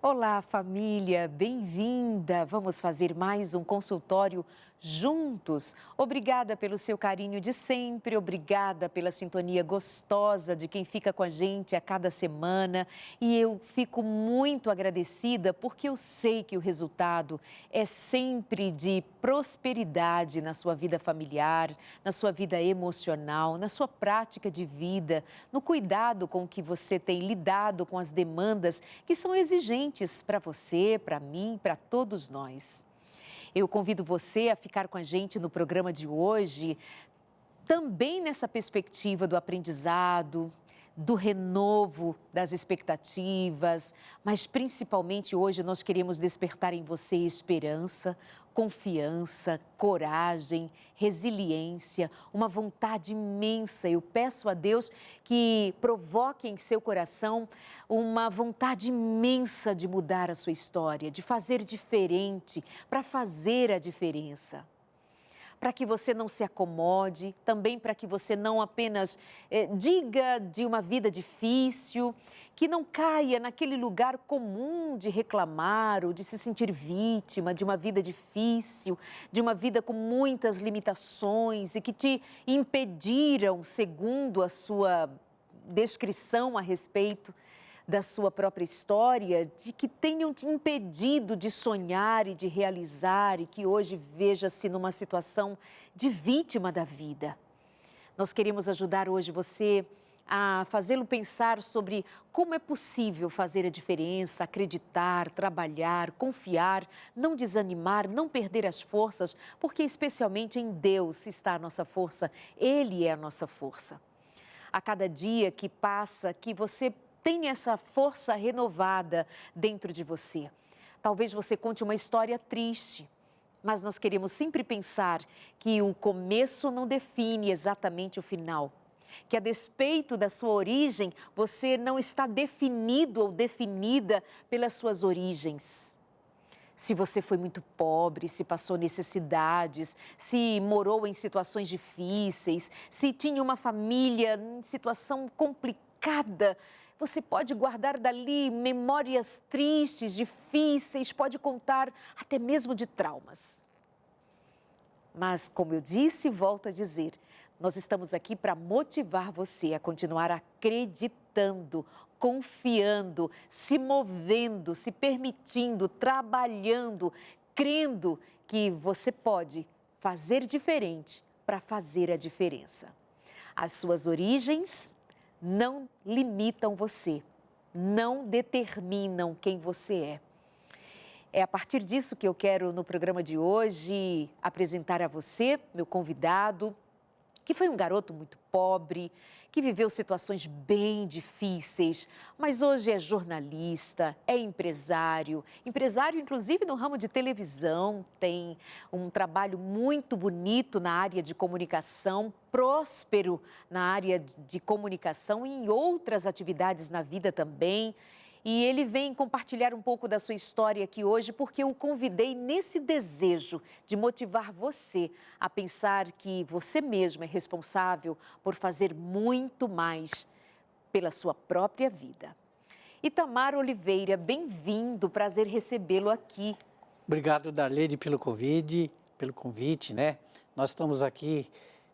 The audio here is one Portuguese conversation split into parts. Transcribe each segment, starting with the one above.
Olá, família, bem-vinda! Vamos fazer mais um consultório juntos. Obrigada pelo seu carinho de sempre, obrigada pela sintonia gostosa de quem fica com a gente a cada semana. E eu fico muito agradecida porque eu sei que o resultado é sempre de prosperidade na sua vida familiar, na sua vida emocional, na sua prática de vida, no cuidado com que você tem lidado com as demandas que são exigentes para você, para mim, para todos nós. Eu convido você a ficar com a gente no programa de hoje, também nessa perspectiva do aprendizado, do renovo das expectativas, mas principalmente hoje nós queremos despertar em você esperança, confiança, coragem, resiliência, uma vontade imensa. Eu peço a Deus que provoque em seu coração uma vontade imensa de mudar a sua história, de fazer diferente, para fazer a diferença. Para que você não se acomode, também para que você não apenas diga de uma vida difícil, que não caia naquele lugar comum de reclamar ou de se sentir vítima de uma vida difícil, de uma vida com muitas limitações e que te impediram, segundo a sua descrição a respeito da sua própria história, de que tenham te impedido de sonhar e de realizar e que hoje veja-se numa situação de vítima da vida. Nós queremos ajudar hoje você a fazê-lo pensar sobre como é possível fazer a diferença, acreditar, trabalhar, confiar, não desanimar, não perder as forças, porque especialmente em Deus está a nossa força, Ele é a nossa força. A cada dia que passa, que você tem essa força renovada dentro de você. Talvez você conte uma história triste, mas nós queremos sempre pensar que o começo não define exatamente o final. Que a despeito da sua origem, você não está definido ou definida pelas suas origens. Se você foi muito pobre, se passou necessidades, se morou em situações difíceis, se tinha uma família em situação complicada, você pode guardar dali memórias tristes, difíceis, pode contar até mesmo de traumas. Mas, como eu disse e volto a dizer, nós estamos aqui para motivar você a continuar acreditando, confiando, se movendo, se permitindo, trabalhando, crendo que você pode fazer diferente para fazer a diferença. As suas origens não limitam você, não determinam quem você é. É a partir disso que eu quero, no programa de hoje, apresentar a você, meu convidado, que foi um garoto muito pobre, que viveu situações bem difíceis, mas hoje é jornalista, é empresário inclusive no ramo de televisão, tem um trabalho muito bonito na área de comunicação, próspero na área de comunicação e em outras atividades na vida também. E ele vem compartilhar um pouco da sua história aqui hoje porque eu o convidei nesse desejo de motivar você a pensar que você mesmo é responsável por fazer muito mais pela sua própria vida. Itamar Oliveira, bem-vindo, prazer recebê-lo aqui. Obrigado, Darlene, pelo convite, né? Nós estamos aqui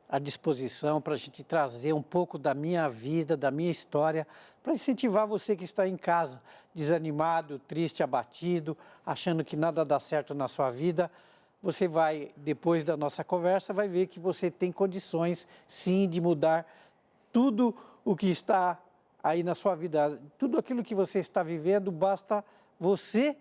à disposição para a gente trazer um pouco da minha vida, da minha história, para incentivar você que está em casa, desanimado, triste, abatido, achando que nada dá certo na sua vida. Você vai, depois da nossa conversa, vai ver que você tem condições, sim, de mudar tudo o que está aí na sua vida. Tudo aquilo que você está vivendo, basta você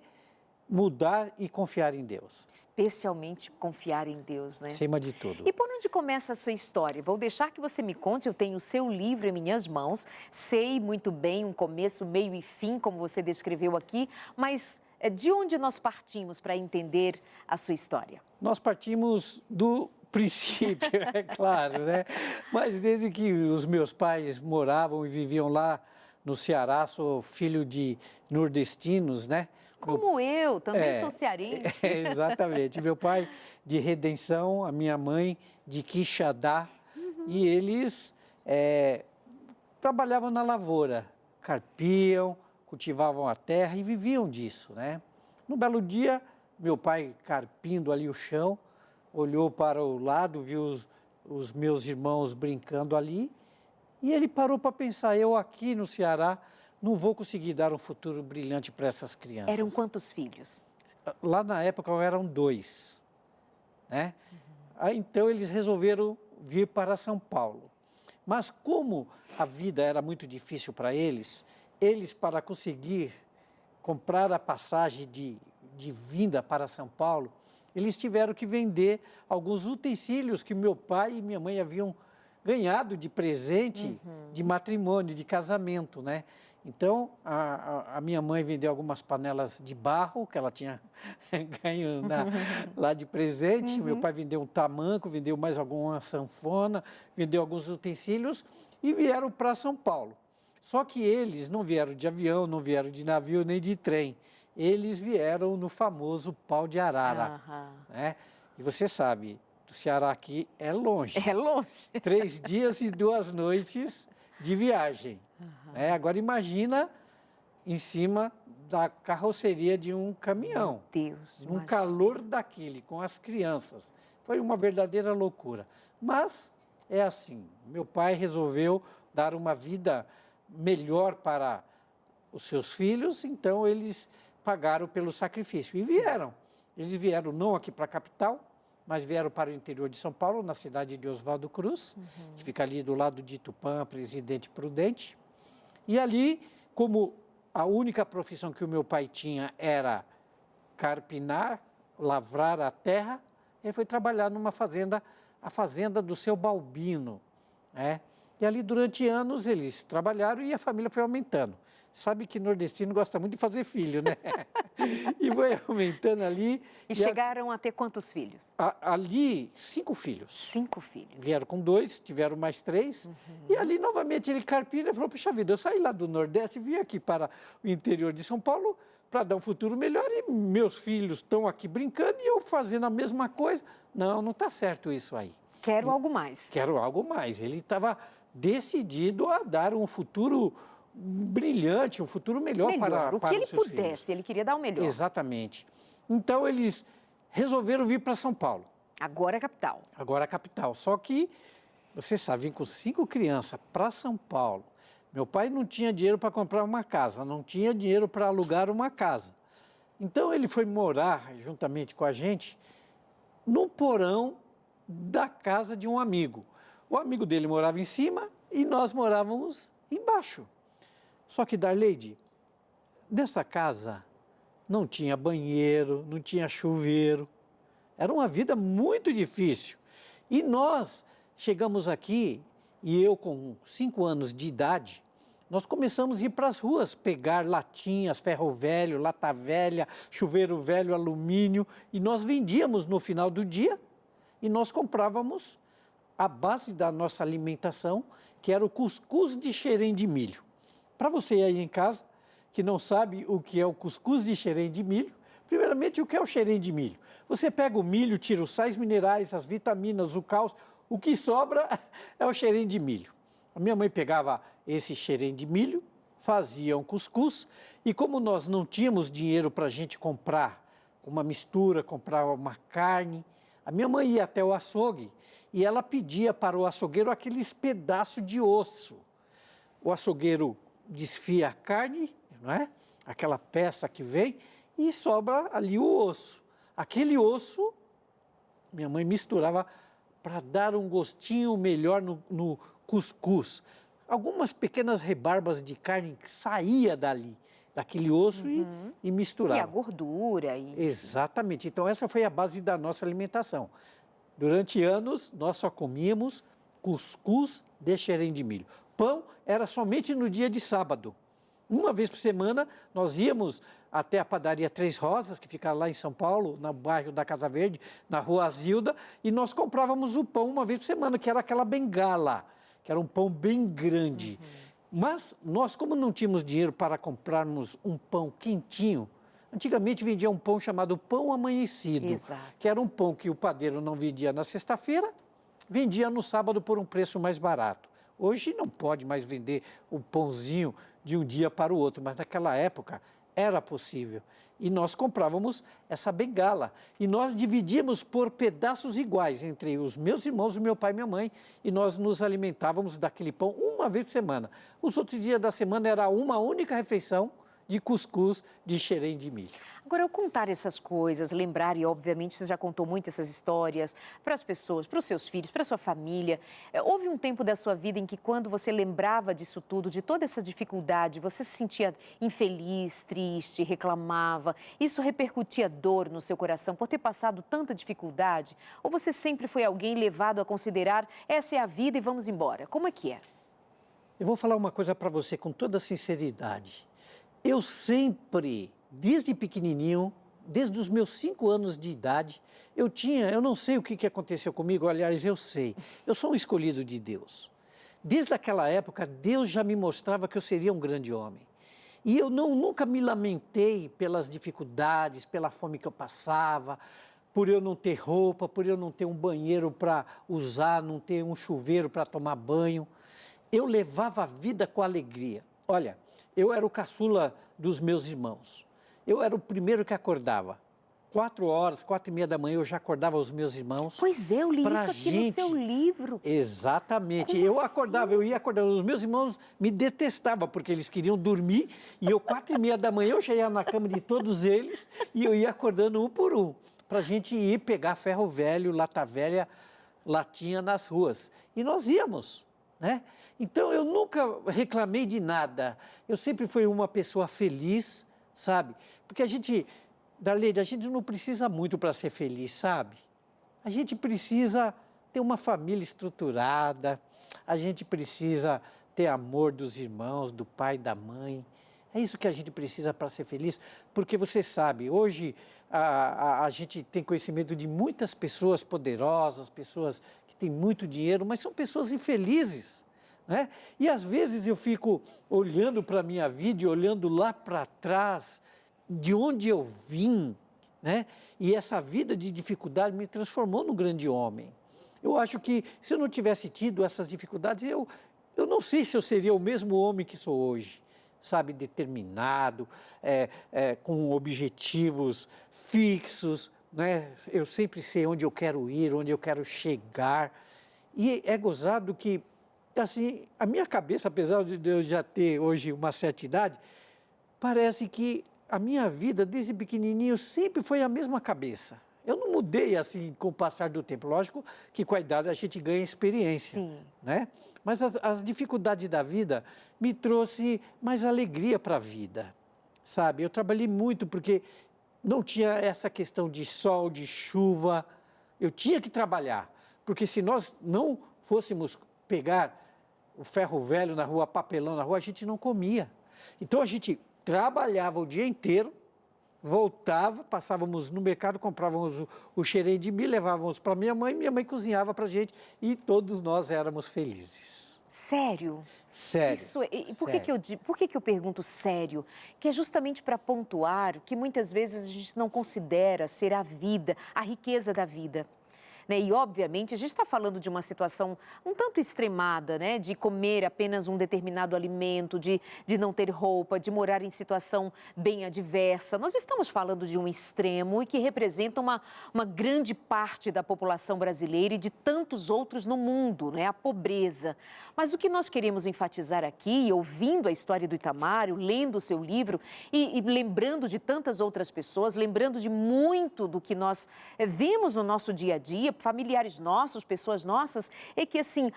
mudar e confiar em Deus. Especialmente confiar em Deus, né? Acima de tudo. E por onde começa a sua história? Vou deixar que você me conte, eu tenho o seu livro em minhas mãos, sei muito bem um começo, meio e fim, como você descreveu aqui, mas de onde nós partimos para entender a sua história? Nós partimos do princípio, é claro, né? Mas desde que os meus pais moravam e viviam lá no Ceará, sou filho de nordestinos, né? Como eu, também sou cearense. Exatamente. Meu pai de Redenção, a minha mãe de Quixadá, e eles trabalhavam na lavoura, carpiam, cultivavam a terra e viviam disso, né? No belo dia, meu pai carpindo ali o chão, olhou para o lado, viu os meus irmãos brincando ali, e ele parou para pensar, eu aqui no Ceará não vou conseguir dar um futuro brilhante para essas crianças. Eram quantos filhos? Lá na época eram 2, né? Aí, então eles resolveram vir para São Paulo. Mas como a vida era muito difícil para eles para conseguir comprar a passagem de vinda para São Paulo, eles tiveram que vender alguns utensílios que meu pai e minha mãe haviam ganhado de presente, de matrimônio, de casamento, né? Então, a minha mãe vendeu algumas panelas de barro que ela tinha ganho lá de presente. Meu pai vendeu um tamanco, vendeu mais alguma sanfona, vendeu alguns utensílios e vieram para São Paulo. Só que eles não vieram de avião, não vieram de navio nem de trem. Eles vieram no famoso pau de arara, né? E você sabe, do Ceará aqui é longe. É longe. 3 dias e 2 noites de viagem. Agora imagina em cima da carroceria de um caminhão. Meu Deus. Num calor daquele, com as crianças. Foi uma verdadeira loucura. Mas é assim, meu pai resolveu dar uma vida melhor para os seus filhos, então eles pagaram pelo sacrifício. E vieram. Eles vieram não aqui para a capital, mas vieram para o interior de São Paulo, na cidade de Oswaldo Cruz, que fica ali do lado de Tupã, Presidente Prudente. E ali, como a única profissão que o meu pai tinha era carpinar, lavrar a terra, ele foi trabalhar numa fazenda, a fazenda do seu Balbino, né? E ali, durante anos, eles trabalharam e a família foi aumentando. Sabe que nordestino gosta muito de fazer filho, né? E foi aumentando ali. E chegaram a ter quantos filhos? Ali, 5 filhos. 5 filhos. Vieram com 2, tiveram mais 3. E ali, novamente, ele carpina e falou, puxa vida, eu saí lá do Nordeste e vim aqui para o interior de São Paulo para dar um futuro melhor e meus filhos estão aqui brincando e eu fazendo a mesma coisa. Não, não está certo isso aí. Quero algo mais. Quero algo mais. Ele estava decidido a dar um futuro brilhante, um futuro melhor para os seus filhos. O que ele pudesse, ele queria dar o melhor. Exatamente. Então, eles resolveram vir para São Paulo. Agora é capital. Agora é capital. Só que, você sabe, vim com 5 crianças para São Paulo. Meu pai não tinha dinheiro para comprar uma casa, não tinha dinheiro para alugar uma casa. Então, ele foi morar, juntamente com a gente, no porão da casa de um amigo. O amigo dele morava em cima e nós morávamos embaixo. Só que, Darleide, nessa casa não tinha banheiro, não tinha chuveiro. Era uma vida muito difícil. E nós chegamos aqui, e eu com 5 anos de idade, nós começamos a ir para as ruas, pegar latinhas, ferro velho, lata velha, chuveiro velho, alumínio, e nós vendíamos no final do dia e nós comprávamos a base da nossa alimentação, que era o cuscuz de xerém de milho. Para você aí em casa, que não sabe o que é o cuscuz de xerém de milho, primeiramente, o que é o xerém de milho? Você pega o milho, tira os sais minerais, as vitaminas, o cálcio, o que sobra é o xerém de milho. A minha mãe pegava esse xerém de milho, fazia um cuscuz, e como nós não tínhamos dinheiro para a gente comprar uma mistura, comprar uma carne, a minha mãe ia até o açougue e ela pedia para o açougueiro aqueles pedaços de osso. O açougueiro desfia a carne, não é? Aquela peça que vem, e sobra ali o osso. Aquele osso, minha mãe misturava para dar um gostinho melhor no cuscuz. Algumas pequenas rebarbas de carne que saía dali, daquele osso e misturava. E a gordura. Exatamente. Então, essa foi a base da nossa alimentação. Durante anos, nós só comíamos cuscuz de xerém de milho. Pão era somente no dia de sábado. Uma vez por semana, nós íamos até a padaria Três Rosas, que fica lá em São Paulo, no bairro da Casa Verde, na rua Azilda, e nós comprávamos o pão uma vez por semana, que era aquela bengala, que era um pão bem grande. Mas nós, como não tínhamos dinheiro para comprarmos um pão quentinho, antigamente vendia um pão chamado pão amanhecido, Exato. que era um pão que o padeiro não vendia na sexta-feira, vendia no sábado por um preço mais barato. Hoje não pode mais vender o pãozinho de um dia para o outro, mas naquela época era possível. E nós comprávamos essa bengala. E nós dividíamos por pedaços iguais entre os meus irmãos, o meu pai e minha mãe. E nós nos alimentávamos daquele pão uma vez por semana. Os outros dias da semana era uma única refeição de cuscuz de xerém de milho. Agora, ao contar essas coisas, lembrar, e obviamente você já contou muito essas histórias para as pessoas, para os seus filhos, para a sua família, houve um tempo da sua vida em que quando você lembrava disso tudo, de toda essa dificuldade, você se sentia infeliz, triste, reclamava, isso repercutia dor no seu coração por ter passado tanta dificuldade? Ou você sempre foi alguém levado a considerar, essa é a vida e vamos embora? Como é que é? Eu vou falar uma coisa para você com toda sinceridade. Eu sempre, desde pequenininho, desde os meus 5 anos de idade, eu não sei o que aconteceu comigo, aliás, eu sei. Eu sou um escolhido de Deus. Desde aquela época, Deus já me mostrava que eu seria um grande homem. E eu nunca me lamentei pelas dificuldades, pela fome que eu passava, por eu não ter roupa, por eu não ter um banheiro para usar, não ter um chuveiro para tomar banho. Eu levava a vida com alegria. Olha, eu era o caçula dos meus irmãos. Eu era o primeiro que acordava. 4 horas, 4h30 da manhã, eu já acordava os meus irmãos. Pois é, eu li isso aqui no seu livro. Exatamente. Como Eu assim? acordava, eu ia acordando. Os meus irmãos me detestavam, porque eles queriam dormir. E eu, 4h30 da manhã, eu já ia na cama de todos eles. E eu ia acordando um por um. Para a gente ir pegar ferro velho, lata velha, latinha nas ruas. E nós íamos, né? Então, eu nunca reclamei de nada. Eu sempre fui uma pessoa feliz, sabe? Porque Darleide, a gente não precisa muito para ser feliz, sabe? A gente precisa ter uma família estruturada, a gente precisa ter amor dos irmãos, do pai, da mãe. É isso que a gente precisa para ser feliz, porque você sabe, hoje a gente tem conhecimento de muitas pessoas poderosas, pessoas que têm muito dinheiro, mas são pessoas infelizes, né? E às vezes eu fico olhando para a minha vida e olhando lá para trás, de onde eu vim, né? E essa vida de dificuldade me transformou num grande homem. Eu acho que se eu não tivesse tido essas dificuldades, eu não sei se eu seria o mesmo homem que sou hoje, sabe? Determinado, com objetivos fixos, né? Eu sempre sei onde eu quero ir, onde eu quero chegar. E é gozado que, assim, a minha cabeça, apesar de eu já ter hoje uma certa idade, parece que a minha vida, desde pequenininho, sempre foi a mesma cabeça. Eu não mudei assim com o passar do tempo. Lógico que com a idade a gente ganha experiência, Sim. né? Mas as dificuldades da vida me trouxe mais alegria para a vida, sabe? Eu trabalhei muito porque não tinha essa questão de sol, de chuva. Eu tinha que trabalhar, porque se nós não fôssemos pegar o ferro velho na rua, papelão na rua, a gente não comia. Então a gente trabalhava o dia inteiro, voltava, passávamos no mercado, comprávamos o xerém de milho, levávamos para minha mãe cozinhava para a gente e todos nós éramos felizes. Sério? Sério. E por que eu pergunto sério? Que é justamente para pontuar que muitas vezes a gente não considera ser a vida, a riqueza da vida. Né? E, obviamente, a gente está falando de uma situação um tanto extremada, né? De comer apenas um determinado alimento, de não ter roupa, de morar em situação bem adversa. Nós estamos falando de um extremo e que representa uma grande parte da população brasileira e de tantos outros no mundo, né? A pobreza. Mas o que nós queremos enfatizar aqui, ouvindo a história do Itamário, lendo o seu livro e lembrando de tantas outras pessoas, lembrando de muito do que nós vemos no nosso dia a dia, familiares nossos, pessoas nossas, é que assim,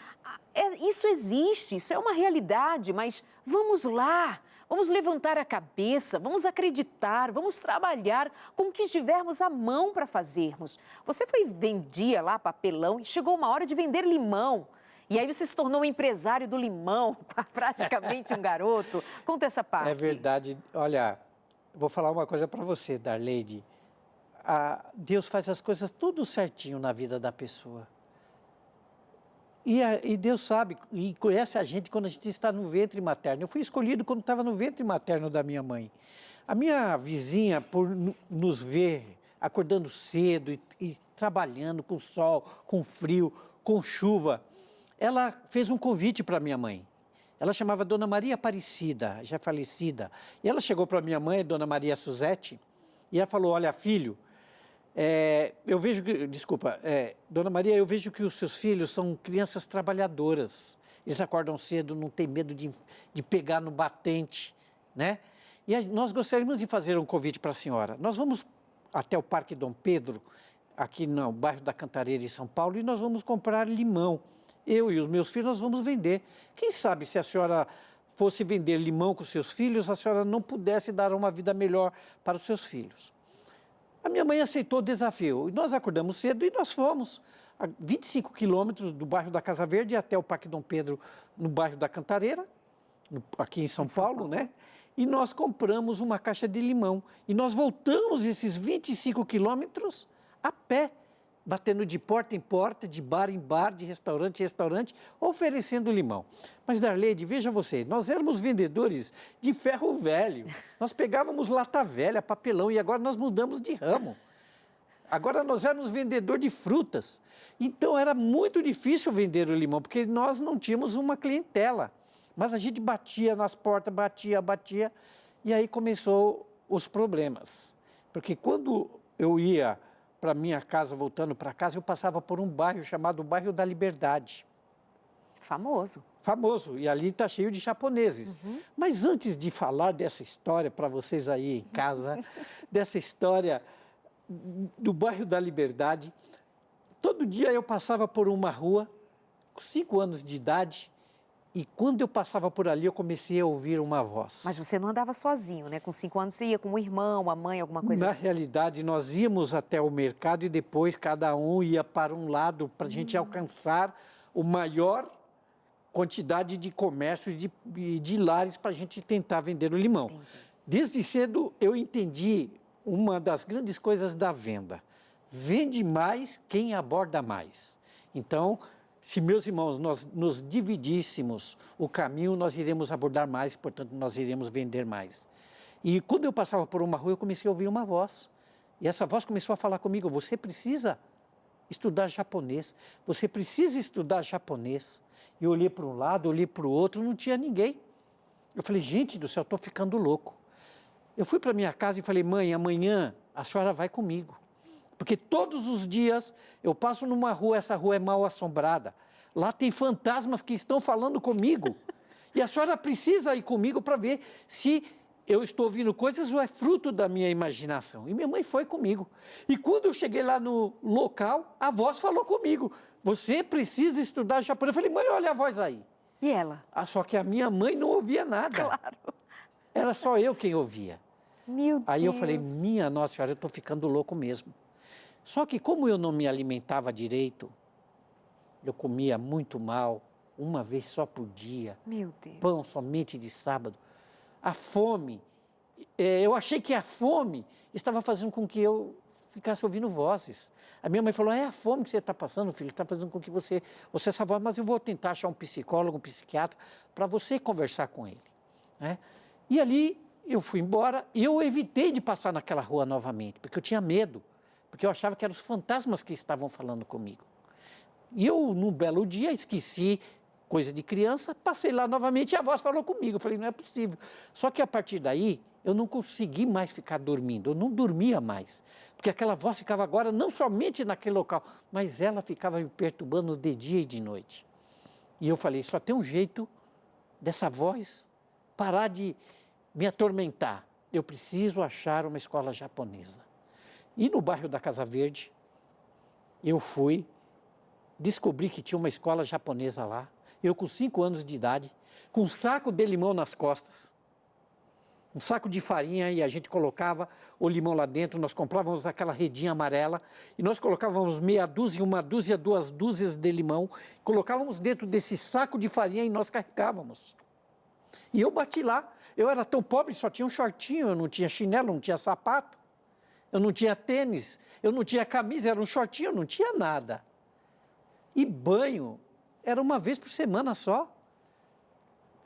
isso existe, isso é uma realidade, mas vamos lá, vamos levantar a cabeça, vamos acreditar, vamos trabalhar com o que estivermos à mão para fazermos. Você vendia lá papelão e chegou uma hora de vender limão. E aí você se tornou um empresário do limão, praticamente um garoto. Conta essa parte. É verdade. Olha, vou falar uma coisa para você, Darleide. Deus faz as coisas tudo certinho na vida da pessoa. E Deus sabe e conhece a gente quando a gente está no ventre materno. Eu fui escolhido quando estava no ventre materno da minha mãe. A minha vizinha, por nos ver acordando cedo e trabalhando com sol, com frio, com chuva, ela fez um convite para minha mãe. Ela chamava Dona Maria Aparecida, já falecida. E ela chegou para minha mãe, Dona Maria Suzete, e ela falou, olha, filho, eu vejo que, desculpa, Dona Maria, eu vejo que os seus filhos são crianças trabalhadoras. Eles acordam cedo, não tem medo de pegar no batente, né? E nós gostaríamos de fazer um convite para a senhora. Nós vamos até o Parque Dom Pedro, aqui no bairro da Cantareira, em São Paulo, e nós vamos comprar limão. Eu e os meus filhos, nós vamos vender. Quem sabe se a senhora fosse vender limão com seus filhos, a senhora não pudesse dar uma vida melhor para os seus filhos. A minha mãe aceitou o desafio. Nós acordamos cedo e nós fomos a 25 quilômetros do bairro da Casa Verde até o Parque Dom Pedro, no bairro da Cantareira, aqui em São Paulo, né? E nós compramos uma caixa de limão. E nós voltamos esses 25 quilômetros a pé, batendo de porta em porta, de bar em bar, de restaurante em restaurante, oferecendo limão. Mas, Darleide, veja você, nós éramos vendedores de ferro velho. Nós pegávamos lata velha, papelão, e agora nós mudamos de ramo. Agora nós éramos vendedor de frutas. Então, era muito difícil vender o limão, porque nós não tínhamos uma clientela. Mas a gente batia nas portas, batia, e aí começou os problemas. Porque quando eu ia para minha casa, voltando para casa, eu passava por um bairro chamado Bairro da Liberdade. Famoso. Famoso, e ali está cheio de japoneses. Uhum. Mas antes de falar dessa história para vocês aí em casa, dessa história do Bairro da Liberdade, todo dia eu passava por uma rua, com 5 anos de idade, e quando eu passava por ali, eu comecei a ouvir uma voz. Mas você não andava sozinho, né? Com 5 anos você ia com um irmão, a mãe, alguma coisa assim? Na realidade, nós íamos até o mercado e depois cada um ia para um lado para a gente alcançar o maior quantidade de comércio e de lares para a gente tentar vender o limão. Entendi. Desde cedo eu entendi uma das grandes coisas da venda. Vende mais quem aborda mais. Então, se meus irmãos, nós nos dividíssemos o caminho, nós iremos abordar mais, portanto, nós iremos vender mais. E quando eu passava por uma rua, eu comecei a ouvir uma voz. E essa voz começou a falar comigo, você precisa estudar japonês, você precisa estudar japonês. E eu olhei para um lado, olhei para o outro, não tinha ninguém. Eu falei, gente do céu, estou ficando louco. Eu fui para minha casa e falei, mãe, amanhã a senhora vai comigo. Porque todos os dias eu passo numa rua, essa rua é mal assombrada. Lá tem fantasmas que estão falando comigo. E a senhora precisa ir comigo para ver se eu estou ouvindo coisas ou é fruto da minha imaginação. E minha mãe foi comigo. E quando eu cheguei lá no local, a voz falou comigo. Você precisa estudar japonês. Eu falei, mãe, olha a voz aí. E ela? Só que a minha mãe não ouvia nada. Claro. Era só eu quem ouvia. Meu Deus. Aí eu falei, minha Nossa Senhora, eu estou ficando louco mesmo. Só que como eu não me alimentava direito, eu comia muito mal, uma vez só por dia. Meu Deus. Pão somente de sábado. A fome, eu achei que a fome estava fazendo com que eu ficasse ouvindo vozes. A minha mãe falou, é a fome que você está passando, filho, está fazendo com que você essa voz, mas eu vou tentar achar um psicólogo, um psiquiatra, para você conversar com ele. Né? E ali eu fui embora e eu evitei de passar naquela rua novamente, porque eu tinha medo. Porque eu achava que eram os fantasmas que estavam falando comigo. E eu, num belo dia, esqueci, coisa de criança, passei lá novamente e a voz falou comigo. Eu falei, não é possível. Só que a partir daí, eu não consegui mais ficar dormindo, eu não dormia mais. Porque aquela voz ficava agora não somente naquele local, mas ela ficava me perturbando de dia e de noite. E eu falei, só tem um jeito dessa voz parar de me atormentar. Eu preciso achar uma escola japonesa. E no bairro da Casa Verde, eu fui, descobri que tinha uma escola japonesa lá, eu com 5 anos de idade, com um saco de limão nas costas, um saco de farinha e a gente colocava o limão lá dentro, nós comprávamos aquela redinha amarela e nós colocávamos meia dúzia, 1 dúzia, 2 dúzias de limão, colocávamos dentro desse saco de farinha e nós carregávamos. E eu bati lá, eu era tão pobre, só tinha um shortinho, eu não tinha chinelo, não tinha sapato. Eu não tinha tênis, eu não tinha camisa, era um shortinho, eu não tinha nada. E banho era uma vez por semana só.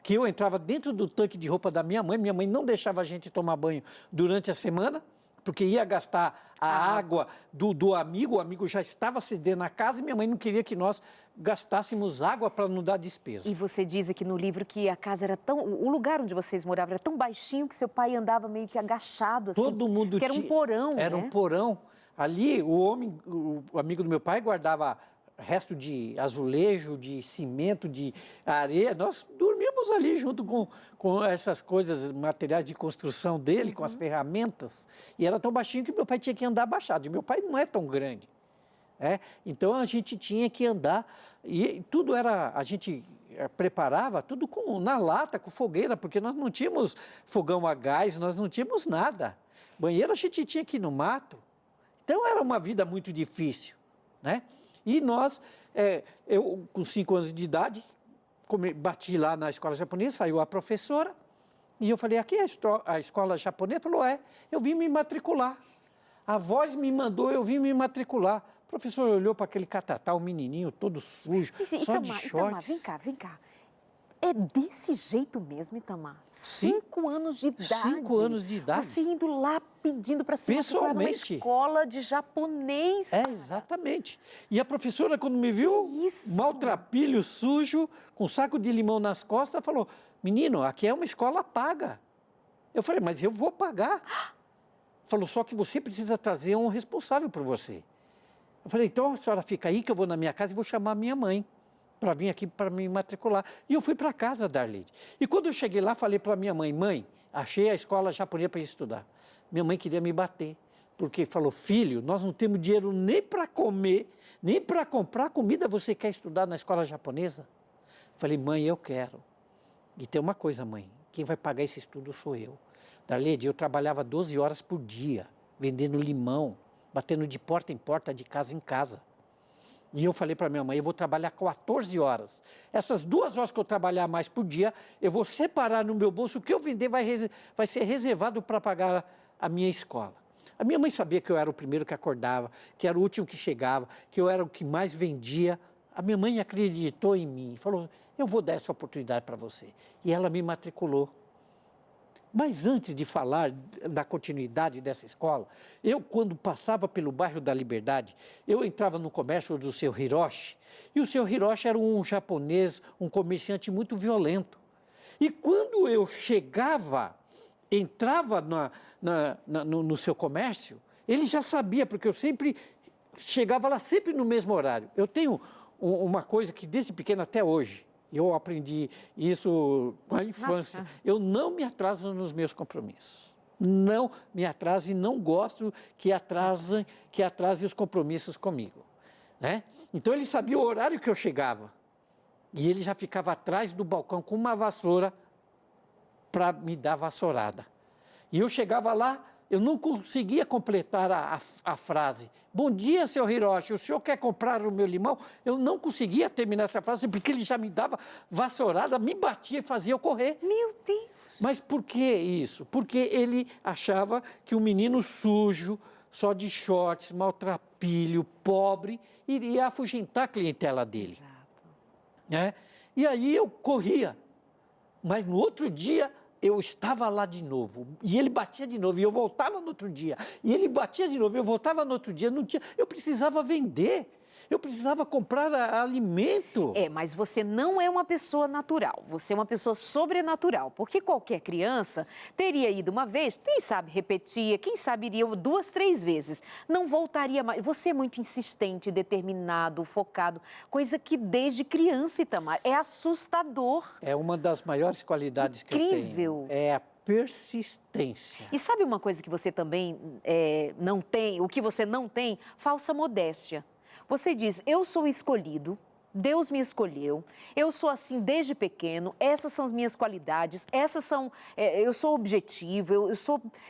Que eu entrava dentro do tanque de roupa da minha mãe não deixava a gente tomar banho durante a semana, porque ia gastar a água do amigo, o amigo já estava cedendo a casa e minha mãe não queria que nós gastássemos água para não dar despesa. E você diz aqui no livro que a casa era tão... O lugar onde vocês moravam era tão baixinho que seu pai andava meio que agachado, assim. Todo mundo que era um porão, Era né? um porão. Ali, o amigo do meu pai guardava resto de azulejo, de cimento, de areia. Nós dormíamos ali junto com essas coisas, materiais de construção dele, com as ferramentas. E era tão baixinho que meu pai tinha que andar abaixado. E meu pai não é tão grande. Então, a gente tinha que andar. E tudo era... A gente preparava tudo na lata, com fogueira, porque nós não tínhamos fogão a gás, nós não tínhamos nada. Banheiro a gente tinha que ir no mato. Então, era uma vida muito difícil, né? E nós, eu com 5 anos de idade, bati lá na escola japonesa, saiu a professora, e eu falei, aqui é a escola japonesa? Falou, eu vim me matricular. A voz me mandou, eu vim me matricular. O professor olhou para aquele catatá, o menininho todo sujo, só de shorts. Itamar, vem cá. É desse jeito mesmo, Itamar? Sim. 5 anos de idade. 5 anos de idade. Você indo lá pedindo para se matricular numa escola de japonês. Exatamente. E a professora, quando me viu, maltrapilho, sujo, com saco de limão nas costas, falou, menino, aqui é uma escola paga. Eu falei, mas eu vou pagar. Falou, só que você precisa trazer um responsável por você. Eu falei, então a senhora fica aí que eu vou na minha casa e vou chamar a minha mãe para vir aqui para me matricular. E eu fui para casa da Arlide. E quando eu cheguei lá, falei para minha mãe, achei a escola japonesa para estudar. Minha mãe queria me bater, porque falou, filho, nós não temos dinheiro nem para comer, nem para comprar comida, você quer estudar na escola japonesa? Falei, mãe, eu quero. E tem uma coisa, mãe, quem vai pagar esse estudo sou eu. Darlede, eu trabalhava 12 horas por dia, vendendo limão, batendo de porta em porta, de casa em casa. E eu falei para minha mãe, eu vou trabalhar 14 horas. Essas 2 horas que eu trabalhar mais por dia, eu vou separar no meu bolso, o que eu vender vai ser reservado para pagar a minha escola. A minha mãe sabia que eu era o primeiro que acordava, que era o último que chegava, que eu era o que mais vendia. A minha mãe acreditou em mim, falou, eu vou dar essa oportunidade para você. E ela me matriculou. Mas antes de falar da continuidade dessa escola, eu, quando passava pelo bairro da Liberdade, eu entrava no comércio do seu Hiroshi, e o seu Hiroshi era um japonês, um comerciante muito violento. E quando eu entrava no seu comércio, ele já sabia, porque eu sempre chegava lá sempre no mesmo horário. Eu tenho uma coisa que desde pequeno até hoje, eu aprendi isso com a infância. Eu não me atraso nos meus compromissos. Não me atraso e não gosto que atrase os compromissos comigo. Né? Então, ele sabia o horário que eu chegava. E ele já ficava atrás do balcão com uma vassoura para me dar vassourada. E eu chegava lá, eu não conseguia completar a frase. Bom dia, seu Hiroshi, o senhor quer comprar o meu limão? Eu não conseguia terminar essa frase porque ele já me dava vassourada, me batia e fazia eu correr. Meu Deus! Mas por que isso? Porque ele achava que um menino sujo, só de shorts, maltrapilho, pobre, iria afugentar a clientela dele. Exato. E aí eu corria. Mas no outro dia eu estava lá de novo, e ele batia de novo, e eu voltava no outro dia, e ele batia de novo, e eu voltava no outro dia, eu precisava vender, eu precisava comprar alimento. Mas você não é uma pessoa natural, você é uma pessoa sobrenatural, porque qualquer criança teria ido uma vez, quem sabe repetia, quem sabe iria 2, 3 vezes, não voltaria mais. Você é muito insistente, determinado, focado, coisa que desde criança, Itamar, é assustador. É uma das maiores qualidades que eu tenho. É a persistência. E sabe uma coisa que você também não tem, o que você não tem? Falsa modéstia. Você diz, eu sou escolhido, Deus me escolheu, eu sou assim desde pequeno, essas são as minhas qualidades, eu sou objetivo,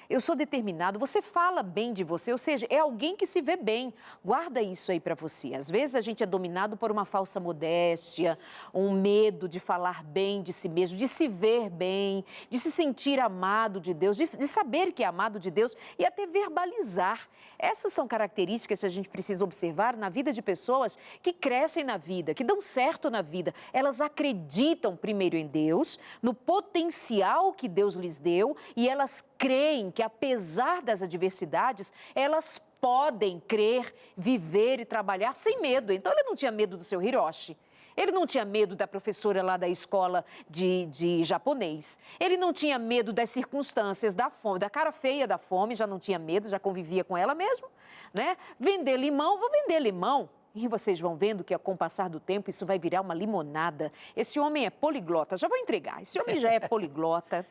eu sou determinado. Você fala bem de você, ou seja, é alguém que se vê bem. Guarda isso aí para você. Às vezes a gente é dominado por uma falsa modéstia, um medo de falar bem de si mesmo, de se ver bem, de se sentir amado de Deus, de saber que é amado de Deus e até verbalizar. Essas são características que a gente precisa observar na vida de pessoas que crescem na vida, que dão certo na vida, elas acreditam primeiro em Deus, no potencial que Deus lhes deu e elas creem que, apesar das adversidades, elas podem crer, viver e trabalhar sem medo. Então, ele não tinha medo do seu Hiroshi. Ele não tinha medo da professora lá da escola de japonês. Ele não tinha medo das circunstâncias da fome, da cara feia da fome, já não tinha medo, já convivia com ela mesmo, né? Vender limão, vou vender limão. E vocês vão vendo que, com o passar do tempo, isso vai virar uma limonada. Esse homem é poliglota, já vou entregar. Esse homem já é poliglota,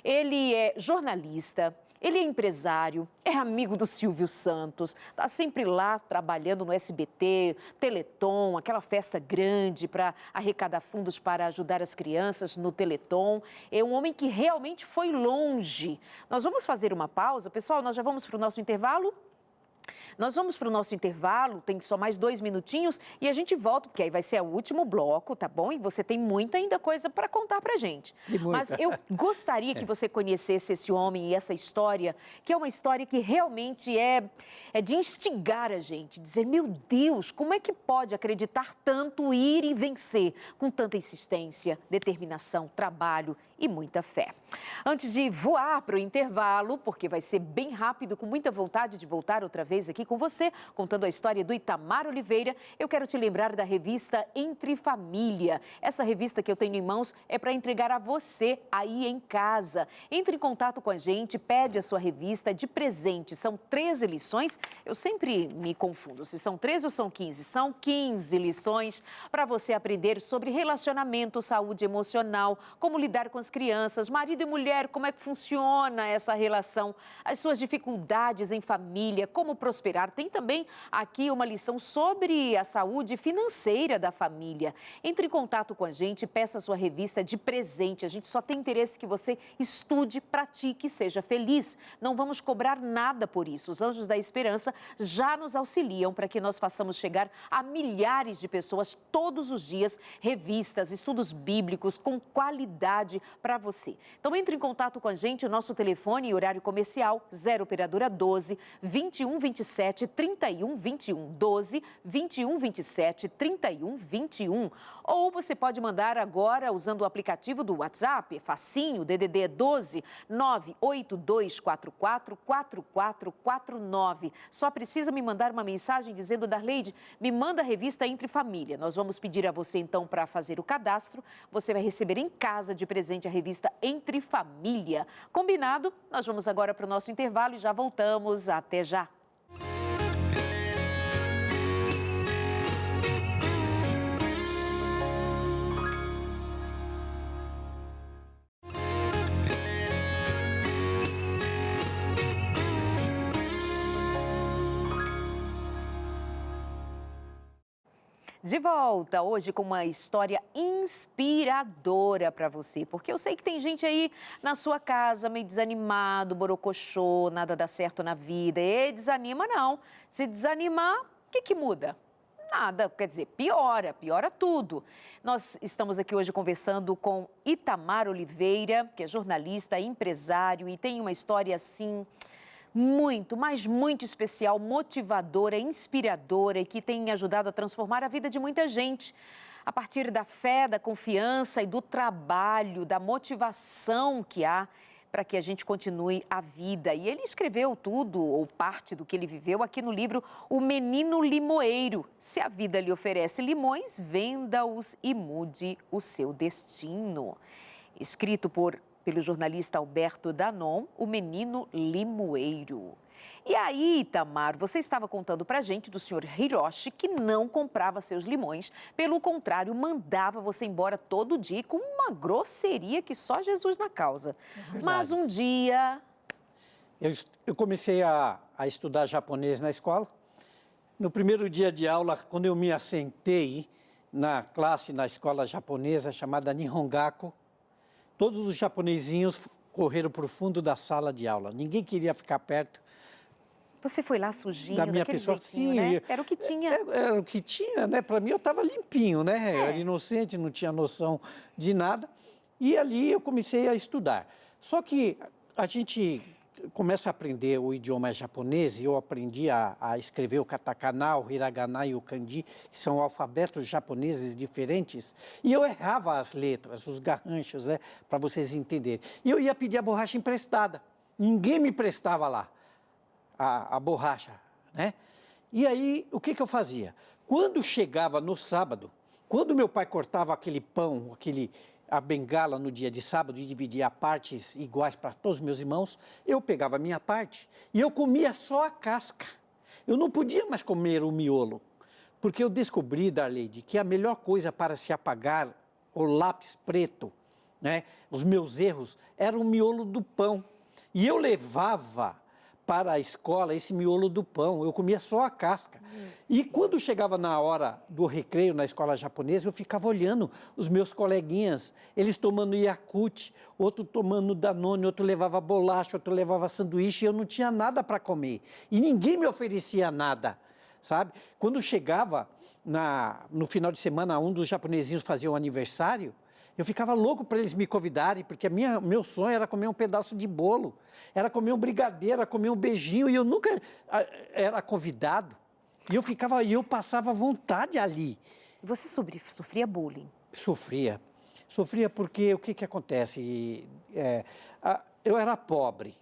ele é jornalista, ele é empresário, é amigo do Silvio Santos, está sempre lá trabalhando no SBT, Teleton, aquela festa grande para arrecadar fundos para ajudar as crianças no Teleton. É um homem que realmente foi longe. Nós vamos fazer uma pausa, pessoal, nós já vamos para o nosso intervalo? Nós vamos para o nosso intervalo, tem só mais 2 minutinhos e a gente volta, porque aí vai ser o último bloco, tá bom? E você tem muita ainda coisa para contar para gente. Mas eu gostaria que você conhecesse esse homem e essa história, que é uma história que realmente é de instigar a gente, dizer, meu Deus, como é que pode acreditar tanto, ir e vencer com tanta insistência, determinação, trabalho e muita fé. Antes de voar para o intervalo, porque vai ser bem rápido, com muita vontade de voltar outra vez aqui com você, contando a história do Itamar Oliveira, eu quero te lembrar da revista Entre Família. Essa revista que eu tenho em mãos é para entregar a você aí em casa. Entre em contato com a gente, pede a sua revista de presente. São 13 lições, eu sempre me confundo se são 13 ou são 15. São 15 lições para você aprender sobre relacionamento, saúde emocional, como lidar com as crianças, marido e mulher, como é que funciona essa relação, as suas dificuldades em família, como prosperar. Tem também aqui uma lição sobre a saúde financeira da família. Entre em contato com a gente, peça a sua revista de presente. A gente só tem interesse que você estude, pratique e seja feliz. Não vamos cobrar nada por isso. Os Anjos da Esperança já nos auxiliam para que nós façamos chegar a milhares de pessoas todos os dias, revistas, estudos bíblicos com qualidade para você. Então, entre em contato com a gente, o nosso telefone e horário comercial, 0 operadora 12 21 27 31 21, 12 21 27 31 21. Ou você pode mandar agora usando o aplicativo do WhatsApp, é facinho, DDD 12 98244 4449. Só precisa me mandar uma mensagem dizendo, Darleide, me manda a revista Entre Família. Nós vamos pedir a você então para fazer o cadastro. Você vai receber em casa de presente a revista Entre Família. Combinado? Nós vamos agora para o nosso intervalo e já voltamos. Até já! De volta hoje com uma história inspiradora para você, porque eu sei que tem gente aí na sua casa meio desanimado, borocochô, nada dá certo na vida. E desanima não. Se desanimar, o que muda? Nada, quer dizer, piora tudo. Nós estamos aqui hoje conversando com Itamar Oliveira, que é jornalista, empresário e tem uma história assim muito, mas muito especial, motivadora, inspiradora e que tem ajudado a transformar a vida de muita gente. A partir da fé, da confiança e do trabalho, da motivação que há para que a gente continue a vida. E ele escreveu tudo, ou parte do que ele viveu, aqui no livro O Menino Limoeiro. Se a vida lhe oferece limões, venda-os e mude o seu destino. Escrito pelo jornalista Alberto Danon, O Menino Limoeiro. E aí, Itamar, você estava contando pra gente do senhor Hiroshi, que não comprava seus limões, pelo contrário, mandava você embora todo dia com uma grosseria que só Jesus na causa. Mas um dia... Eu comecei a estudar japonês na escola. No primeiro dia de aula, quando eu me assentei na classe, na escola japonesa chamada Nihongaku, todos os japonesinhos correram para o fundo da sala de aula. Ninguém queria ficar perto. Você foi lá sujinho, da minha pessoa, jeitinho, né? Era o que tinha. Era o que tinha, né? Para mim, eu estava limpinho, né? Eu era inocente, não tinha noção de nada. E ali eu comecei a estudar. Só que a gente começa a aprender o idioma japonês, e eu aprendi a escrever o katakana, o hiragana e o kanji, que são alfabetos japoneses diferentes, e eu errava as letras, os garranchos, né, para vocês entenderem. E eu ia pedir a borracha emprestada. Ninguém me prestava lá a borracha, né? E aí, o que eu fazia? Quando chegava no sábado, quando meu pai cortava aquele pão, a bengala no dia de sábado e dividia partes iguais para todos os meus irmãos, eu pegava a minha parte e eu comia só a casca. Eu não podia mais comer o miolo, porque eu descobri, Darleide, que a melhor coisa para se apagar o lápis preto, né, os meus erros, era o miolo do pão. E eu levava para a escola esse miolo do pão, eu comia só a casca. E quando chegava na hora do recreio na escola japonesa, eu ficava olhando os meus coleguinhas, eles tomando Yakult, outro tomando Danone, outro levava bolacha, outro levava sanduíche, e eu não tinha nada para comer. E ninguém me oferecia nada, sabe? Quando chegava no final de semana, um dos japonesinhos fazia um aniversário, eu ficava louco para eles me convidarem, porque meu sonho era comer um pedaço de bolo, era comer um brigadeiro, era comer um beijinho, e eu nunca era convidado. E eu passava vontade ali. E você sofria bullying? Sofria. Sofria porque o que acontece? Eu era pobre,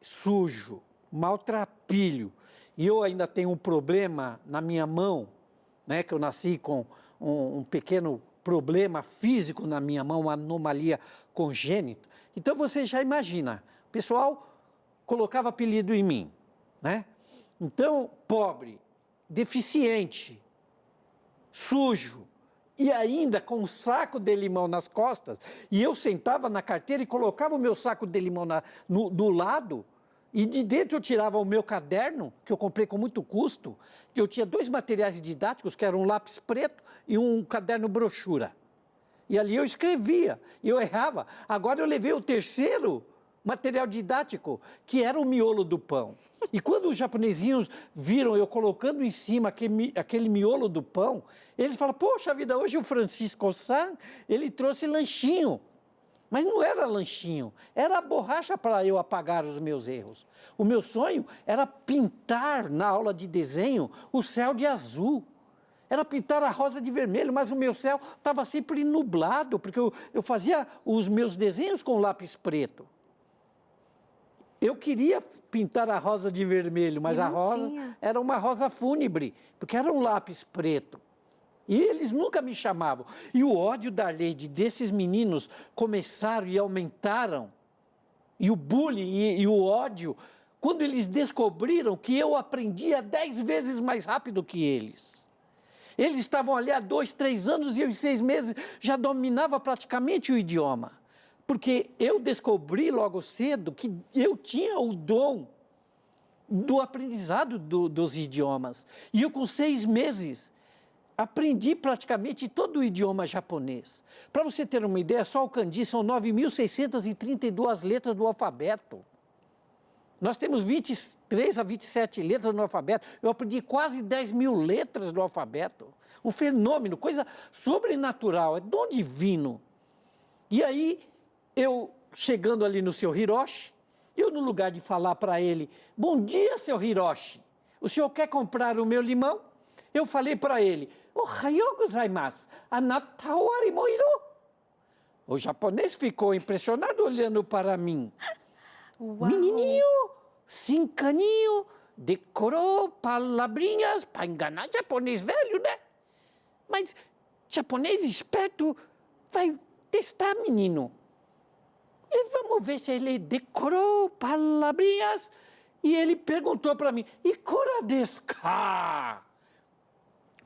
sujo, maltrapilho, e eu ainda tenho um problema na minha mão, né, que eu nasci com um pequeno problema físico na minha mão, uma anomalia congênita. Então você já imagina, o pessoal colocava apelido em mim, né? Então, pobre, deficiente, sujo, e ainda com um saco de limão nas costas, e eu sentava na carteira e colocava o meu saco de limão do lado, e de dentro eu tirava o meu caderno, que eu comprei com muito custo, que eu tinha 2 materiais didáticos, que eram um lápis preto e um caderno brochura. E ali eu escrevia, eu errava. Agora eu levei o terceiro material didático, que era o miolo do pão. E quando os japonesinhos viram eu colocando em cima aquele miolo do pão, eles falaram, poxa vida, hoje o Francisco-san, ele trouxe lanchinho. Mas não era lanchinho, era a borracha para eu apagar os meus erros. O meu sonho era pintar na aula de desenho o céu de azul. Era pintar a rosa de vermelho, mas o meu céu estava sempre nublado, porque eu fazia os meus desenhos com lápis preto. Eu queria pintar a rosa de vermelho, mas a rosa era uma rosa fúnebre, porque era um lápis preto. E eles nunca me chamavam. E o ódio da Darleide desses meninos começaram e aumentaram. E o bullying e o ódio, quando eles descobriram que eu aprendia 10 vezes mais rápido que eles. Eles estavam ali há 2, 3 anos e eu em 6 meses já dominava praticamente o idioma. Porque eu descobri logo cedo que eu tinha o dom do aprendizado dos idiomas. E eu com 6 meses aprendi praticamente todo o idioma japonês. Para você ter uma ideia, só o kanji são 9.632 letras do alfabeto. Nós temos 23 a 27 letras no alfabeto. Eu aprendi quase 10.000 letras do alfabeto. Um fenômeno, coisa sobrenatural, é dom divino. E aí, eu chegando ali no seu Hiroshi, eu no lugar de falar para ele, bom dia, seu Hiroshi, o senhor quer comprar o meu limão? Eu falei para ele, ohayou gozaimasu, anata o arimoiro. O japonês ficou impressionado olhando para mim. Uau. Menininho, 5 aninhos, decorou palavrinhas para enganar japonês velho, né? Mas japonês esperto vai testar, menino. E vamos ver se ele decorou palavrinhas. E ele perguntou para mim, ikura desu ka?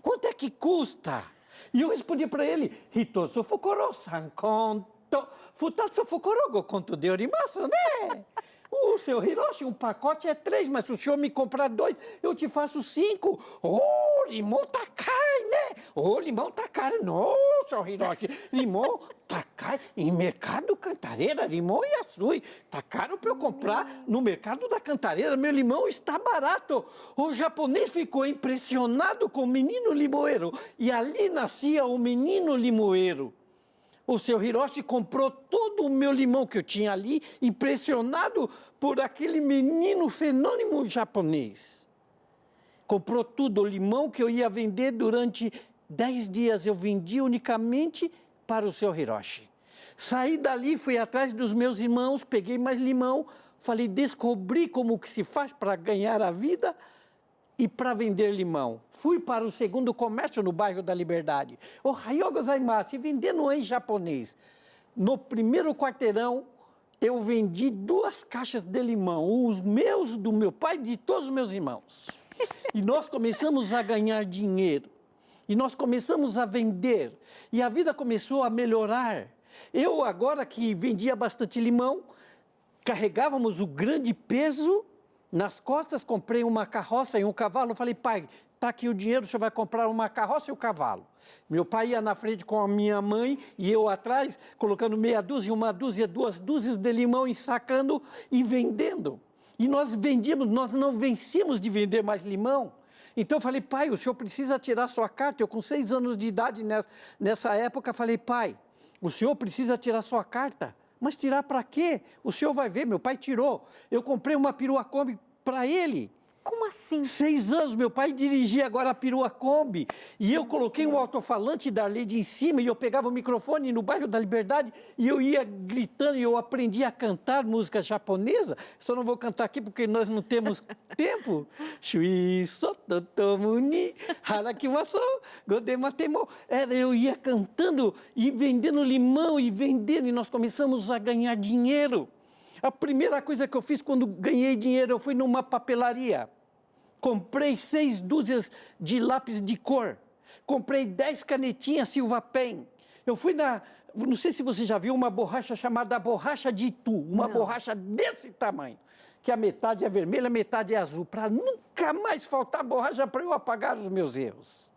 Quanto é que custa? E eu respondi para ele, Hitosu fukuro san konto, futatsu fukuro go konto de orimasu, né? O seu Hiroshi, um pacote é 3, mas se o senhor me comprar 2, eu te faço 5. Oh, limão tá caro, né? Oh, limão tá caro. Não, seu Hiroshi, limão tá caro. Em mercado Cantareira, limão e açúcar. Tá caro para eu comprar no mercado da Cantareira. Meu limão está barato. O japonês ficou impressionado com o menino limoeiro. E ali nascia o menino limoeiro. O seu Hiroshi comprou todo o meu limão que eu tinha ali, impressionado por aquele menino fenômeno japonês. Comprou tudo, o limão que eu ia vender durante 10 dias, eu vendi unicamente para o seu Hiroshi. Saí dali, fui atrás dos meus irmãos, peguei mais limão, falei, descobri como que se faz para ganhar a vida e para vender limão. Fui para o segundo comércio no bairro da Liberdade. Ohayou gozaimasu, vendendo em japonês. No primeiro quarteirão, eu vendi 2 caixas de limão, os meus, do meu pai e de todos os meus irmãos. E nós começamos a ganhar dinheiro. E nós começamos a vender. E a vida começou a melhorar. Eu, agora que vendia bastante limão, carregávamos o grande peso nas costas, comprei uma carroça e um cavalo. Falei, pai, está aqui o dinheiro, o senhor vai comprar uma carroça e um cavalo. Meu pai ia na frente com a minha mãe e eu atrás, colocando meia dúzia, 1 dúzia, 2 dúzias de limão, ensacando e vendendo. E nós vendíamos, nós não vencíamos de vender mais limão. Então eu falei, pai, o senhor precisa tirar sua carta. Eu com 6 anos de idade nessa época, falei, pai, o senhor precisa tirar sua carta. Mas tirar para quê? O senhor vai ver, meu pai tirou. Eu comprei uma perua Kombi para ele. Como assim? 6 anos, meu pai dirigia agora a perua Kombi. E eu coloquei um alto-falante da Lady em cima e eu pegava o microfone no bairro da Liberdade e eu ia gritando e eu aprendi a cantar música japonesa. Só não vou cantar aqui porque nós não temos tempo. Shui sototomuni harakimasu godematemo. Eu ia cantando e vendendo limão e vendendo e nós começamos a ganhar dinheiro. A primeira coisa que eu fiz quando ganhei dinheiro, eu fui numa papelaria. Comprei 6 dúzias de lápis de cor. Comprei 10 canetinhas Silva Pen. Eu fui não sei se você já viu uma borracha chamada borracha de Itu. Uma borracha desse tamanho. Que a metade é vermelha, a metade é azul. Para nunca mais faltar borracha para eu apagar os meus erros.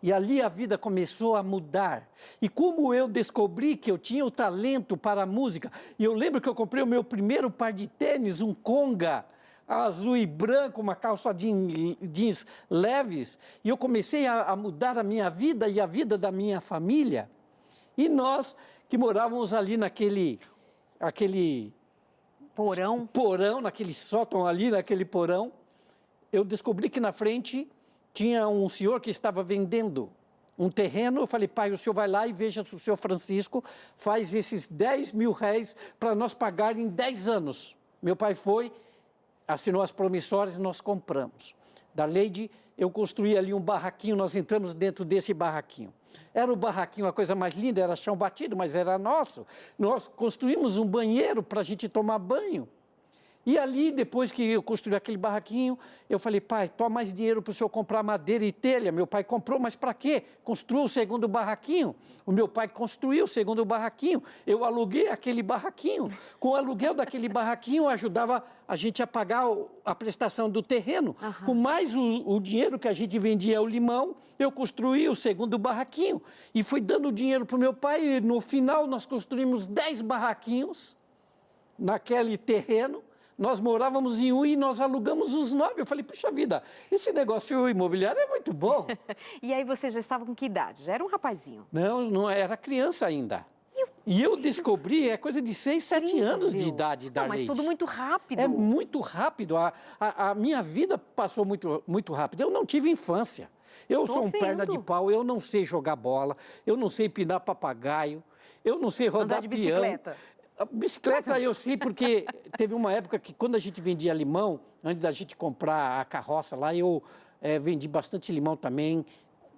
E ali a vida começou a mudar. E como eu descobri que eu tinha o talento para a música, e eu lembro que eu comprei o meu primeiro par de tênis, um Conga, azul e branco, uma calça jeans leves, e eu comecei a mudar a minha vida e a vida da minha família. E nós que morávamos ali naquele porão, naquele sótão ali, naquele porão, eu descobri que na frente tinha um senhor que estava vendendo um terreno. Eu falei, pai, o senhor vai lá e veja se o senhor Francisco faz esses 10 mil réis para nós pagar em 10 anos. Meu pai foi, assinou as promissórias e nós compramos. Da Lady, eu construí ali um barraquinho, nós entramos dentro desse barraquinho. Era o barraquinho, a coisa mais linda, era chão batido, mas era nosso. Nós construímos um banheiro para a gente tomar banho. E ali, depois que eu construí aquele barraquinho, eu falei, pai, toma mais dinheiro para o senhor comprar madeira e telha. Meu pai comprou, mas para quê? Construiu o segundo barraquinho. O meu pai construiu o segundo barraquinho. Eu aluguei aquele barraquinho. Com o aluguel daquele barraquinho, ajudava a gente a pagar a prestação do terreno. Com mais o dinheiro que a gente vendia o limão, eu construí o segundo barraquinho. E fui dando dinheiro para o meu pai. E no final, nós construímos 10 barraquinhos naquele terreno. Nós morávamos em um e nós alugamos os 9. Eu falei, puxa vida, esse negócio imobiliário é muito bom. E aí você já estava com que idade? Já era um rapazinho? Não era criança ainda. E eu descobri, é coisa de 6, 7 anos de idade da Mas Lady. tudo muito rápido. É muito rápido. A minha vida passou muito, muito rápido. Eu não tive infância. Eu sou um perna de pau, eu não sei jogar bola, eu não sei pinar papagaio, eu não sei rodar Andar de peão. bicicleta. A bicicleta eu sei porque teve uma época que quando a gente vendia limão, antes da gente comprar a carroça lá, eu vendi bastante limão também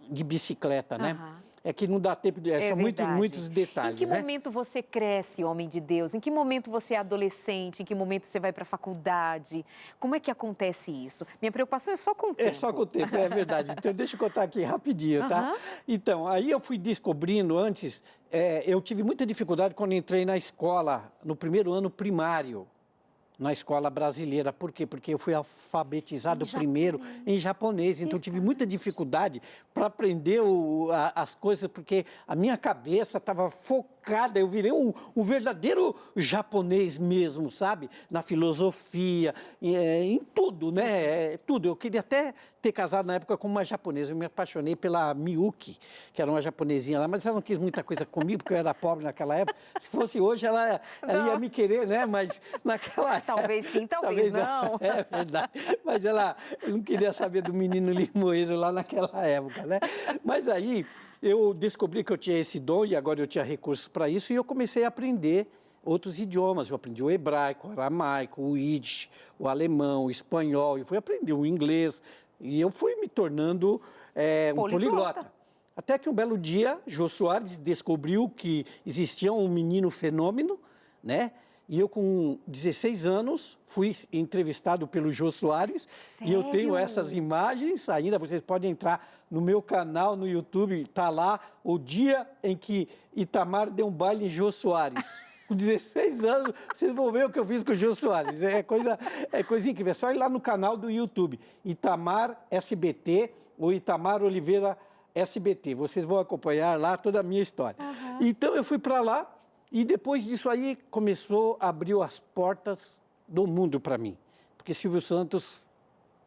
de bicicleta, né? É que não dá tempo, são muitos detalhes, Em que momento você cresce, homem de Deus? Em que momento você é adolescente? Em que momento você vai para a faculdade? Como é que acontece isso? Minha preocupação é só com o tempo. É só com o tempo, é verdade. Então, deixa eu contar aqui rapidinho, tá? Então, aí eu fui descobrindo antes, eu tive muita dificuldade quando entrei na escola, no primeiro ano primário, na escola brasileira. Por quê? Porque eu fui alfabetizado primeiro em japonês, então tive muita dificuldade para aprender as coisas, porque a minha cabeça estava focada, eu virei um verdadeiro japonês mesmo, sabe? Na filosofia, em tudo, né? Tudo. Eu queria até ter casado na época com uma japonesa. Eu me apaixonei pela Miyuki, que era uma japonesinha lá, mas ela não quis muita coisa comigo, porque eu era pobre naquela época. Se fosse hoje, ela ia me querer, né? Mas naquela época... Talvez sim, talvez não. É verdade. Mas ela não queria saber do menino limoeiro lá naquela época, né? Mas aí eu descobri que eu tinha esse dom e agora eu tinha recursos para isso e eu comecei a aprender outros idiomas. Eu aprendi o hebraico, o aramaico, o yiddish, o alemão, o espanhol, e fui aprender o inglês. E eu fui me tornando um poliglota. Até que um belo dia, Jô Soares descobriu que existia um menino fenômeno, né? E eu, com 16 anos, fui entrevistado pelo Jô Soares. Sério? E eu tenho essas imagens ainda. Vocês podem entrar no meu canal no YouTube. Está lá o dia em que Itamar deu um baile em Jô Soares. Com 16 anos, vocês vão ver o que eu fiz com o Jô Soares. É coisa incrível. É só ir lá no canal do YouTube. Itamar SBT ou Itamar Oliveira SBT. Vocês vão acompanhar lá toda a minha história. Uhum. Então, eu fui para lá. E depois disso aí, abriu as portas do mundo para mim. Porque Silvio Santos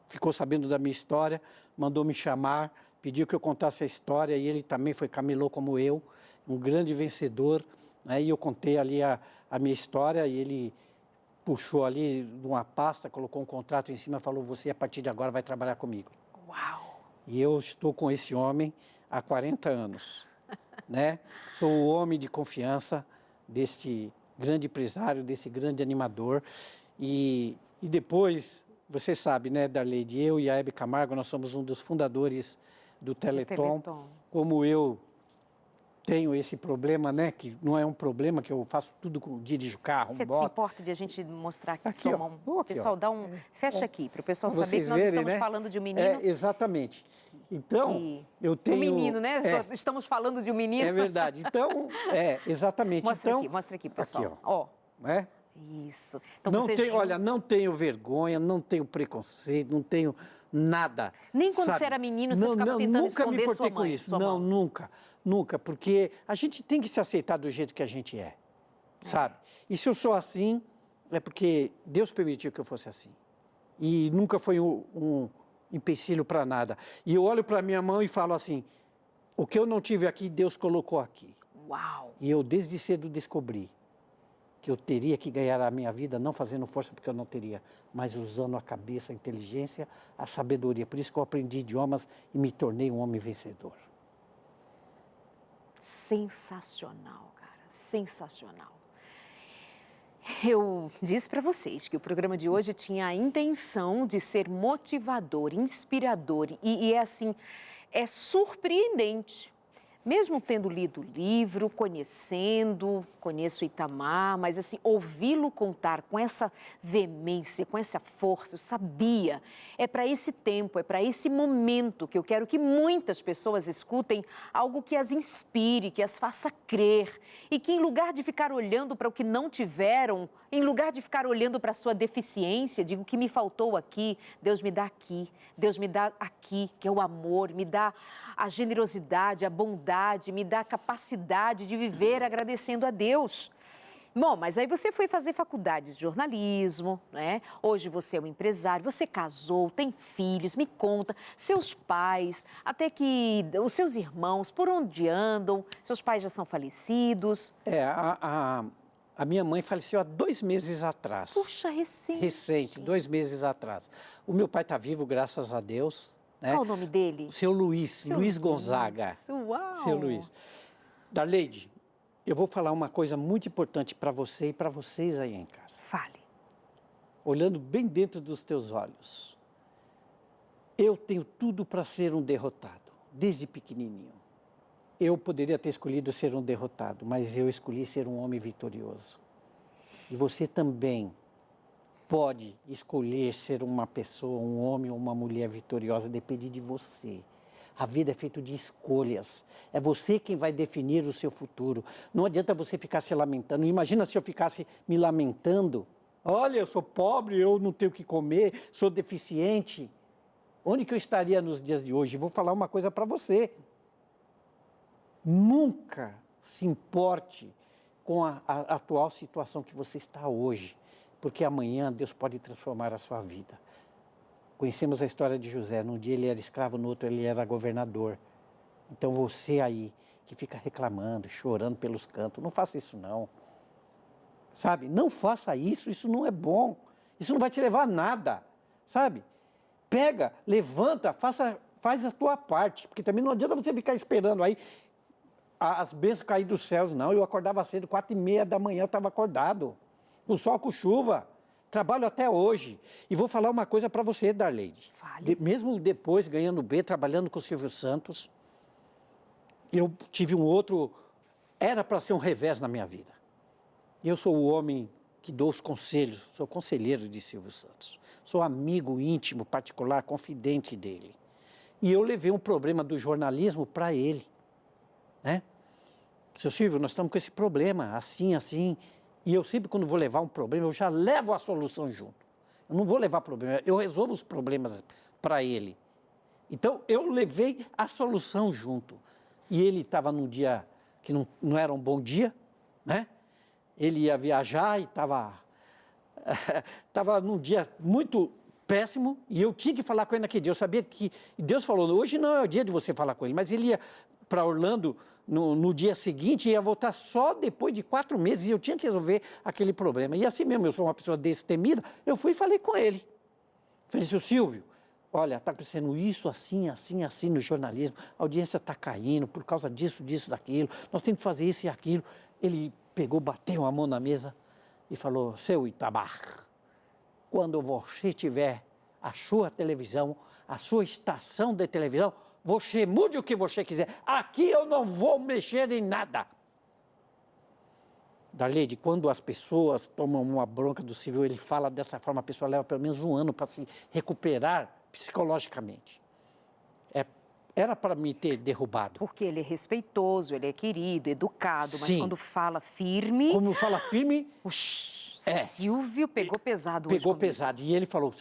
ficou sabendo da minha história, mandou me chamar, pediu que eu contasse a história, e ele também foi camelô como eu, um grande vencedor. Né? E eu contei ali a minha história, e ele puxou ali de uma pasta, colocou um contrato em cima e falou: você, a partir de agora, vai trabalhar comigo. Uau! E eu estou com esse homem há 40 anos. Né? Sou o homem de confiança deste grande empresário, desse grande animador. E depois, você sabe, né, Darleide, eu e a Hebe Camargo, nós somos um dos fundadores do Teleton. Como eu tenho esse problema, né, que não é um problema, que eu faço tudo, dirijo carro, Você se importa de a gente mostrar aqui sua mão? Pessoal, dá um... Fecha aqui, para o pessoal saber que nós estamos falando de um menino. Exatamente. Então, eu tenho... Um menino, né? Estamos falando de um menino. É verdade. Então, exatamente. Mostra aqui, pessoal. Aqui, ó. Né? Isso. Então, Olha, não tenho vergonha, não tenho preconceito, não tenho nada. Nem quando você era menino, você ficava tentando esconder nunca me sua com mãe, isso. Não, nunca. Porque a gente tem que se aceitar do jeito que a gente é, sabe? E se eu sou assim, é porque Deus permitiu que eu fosse assim. E nunca foi um empecilho para nada. E eu olho para minha mão e falo assim: o que eu não tive aqui, Deus colocou aqui. Uau! E eu desde cedo descobri que eu teria que ganhar a minha vida não fazendo força, porque eu não teria, mas usando a cabeça, a inteligência, a sabedoria. Por isso que eu aprendi idiomas e me tornei um homem vencedor. Sensacional, cara, sensacional. Eu disse para vocês que o programa de hoje tinha a intenção de ser motivador, inspirador e assim, é surpreendente. Mesmo tendo lido o livro, conheço Itamar, mas assim, ouvi-lo contar com essa veemência, com essa força, eu sabia. É para esse tempo, é para esse momento que eu quero que muitas pessoas escutem algo que as inspire, que as faça crer. E que em lugar de ficar olhando para o que não tiveram, em lugar de ficar olhando para a sua deficiência, digo: o que me faltou aqui, Deus me dá aqui. Deus me dá aqui, que é o amor, me dá a generosidade, a bondade, me dá a capacidade de viver agradecendo a Deus. Bom, mas aí você foi fazer faculdades de jornalismo, né? Hoje você é um empresário, você casou, tem filhos, me conta, seus pais, até que os seus irmãos, por onde andam? Seus pais já são falecidos? A minha mãe faleceu há 2 meses atrás. Puxa, recente. Recente, 2 meses atrás. O meu pai está vivo, graças a Deus. Né? Qual o nome dele? O seu Luiz, Luiz Gonzaga. Uau! Seu Luiz. Darleide, eu vou falar uma coisa muito importante para você e para vocês aí em casa. Fale. Olhando bem dentro dos teus olhos. Eu tenho tudo para ser um derrotado, desde pequenininho. Eu poderia ter escolhido ser um derrotado, mas eu escolhi ser um homem vitorioso. E você também pode escolher ser uma pessoa, um homem ou uma mulher vitoriosa, depende de você. A vida é feita de escolhas. É você quem vai definir o seu futuro. Não adianta você ficar se lamentando. Imagina se eu ficasse me lamentando. Olha, eu sou pobre, eu não tenho o que comer, sou deficiente. Onde que eu estaria nos dias de hoje? Vou falar uma coisa para você. Nunca se importe com a atual situação que você está hoje, porque amanhã Deus pode transformar a sua vida. Conhecemos a história de José. Num dia ele era escravo, no outro ele era governador. Então você aí, que fica reclamando, chorando pelos cantos, não faça isso não. Sabe? Não faça isso não é bom. Isso não vai te levar a nada, sabe? Pega, levanta, faz a tua parte, porque também não adianta você ficar esperando aí as bênçãos cair dos céus, não. Eu acordava cedo, 4h30 da manhã eu estava acordado, com sol, com chuva. Trabalho até hoje. E vou falar uma coisa para você, Darleide. Mesmo depois, ganhando bem, trabalhando com o Silvio Santos, eu tive um outro... Era para ser um revés na minha vida. Eu sou o homem que dou os conselhos, sou conselheiro de Silvio Santos. Sou amigo íntimo, particular, confidente dele. E eu levei um problema do jornalismo para ele. Né? Seu Silvio, nós estamos com esse problema, assim, assim... E eu sempre, quando vou levar um problema, eu já levo a solução junto. Eu não vou levar problema, eu resolvo os problemas para ele. Então, eu levei a solução junto. E ele estava num dia que não era um bom dia, né? Ele ia viajar e estava num dia muito péssimo, e eu tinha que falar com ele naquele dia. Eu sabia que Deus falou, hoje não é o dia de você falar com ele, mas ele ia para Orlando no dia seguinte, ia voltar só depois de 4 meses, e eu tinha que resolver aquele problema. E assim mesmo, eu sou uma pessoa destemida, eu fui e falei com ele. Falei, seu Silvio, olha, está acontecendo isso, assim, assim, assim no jornalismo, a audiência está caindo por causa disso, disso, daquilo, nós temos que fazer isso e aquilo. Ele pegou, bateu a mão na mesa e falou, seu Itamar, quando você tiver a sua televisão, a sua estação de televisão, você mude o que você quiser. Aqui eu não vou mexer em nada. Darleide, quando as pessoas tomam uma bronca do Silvio, ele fala dessa forma, a pessoa leva pelo menos 1 ano para se recuperar psicologicamente. Era para me ter derrubado. Porque ele é respeitoso, ele é querido, educado, mas Sim. Quando fala firme... Como fala firme... Silvio pegou pesado hoje. Pegou pesado. E ele falou,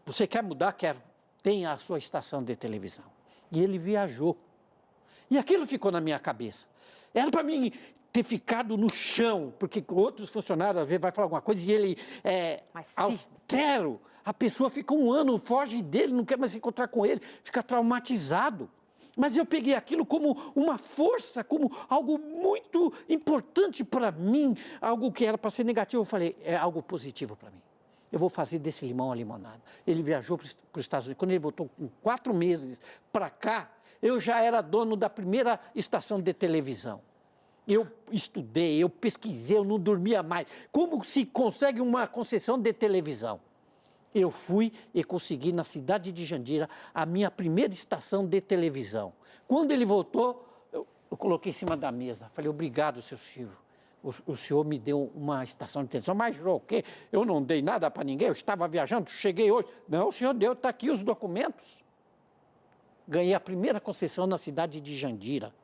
você quer mudar? Quero. Tenha a sua estação de televisão. E ele viajou. E aquilo ficou na minha cabeça. Era para mim ter ficado no chão, porque outros funcionários, às vezes, vai falar alguma coisa e ele austero. A pessoa fica 1 ano, foge dele, não quer mais se encontrar com ele, fica traumatizado. Mas eu peguei aquilo como uma força, como algo muito importante para mim, algo que era para ser negativo. Eu falei, é algo positivo para mim. Eu vou fazer desse limão a limonada. Ele viajou para os Estados Unidos. Quando ele voltou com 4 meses para cá, eu já era dono da primeira estação de televisão. Eu estudei, eu pesquisei, eu não dormia mais. Como se consegue uma concessão de televisão? Eu fui e consegui na cidade de Jandira a minha primeira estação de televisão. Quando ele voltou, eu coloquei em cima da mesa. Falei, obrigado, seu Silvio. O senhor me deu uma estação de televisão, mas o quê? Eu não dei nada para ninguém, eu estava viajando, cheguei hoje. Não, o senhor deu, está aqui os documentos. Ganhei a primeira concessão na cidade de Jandira.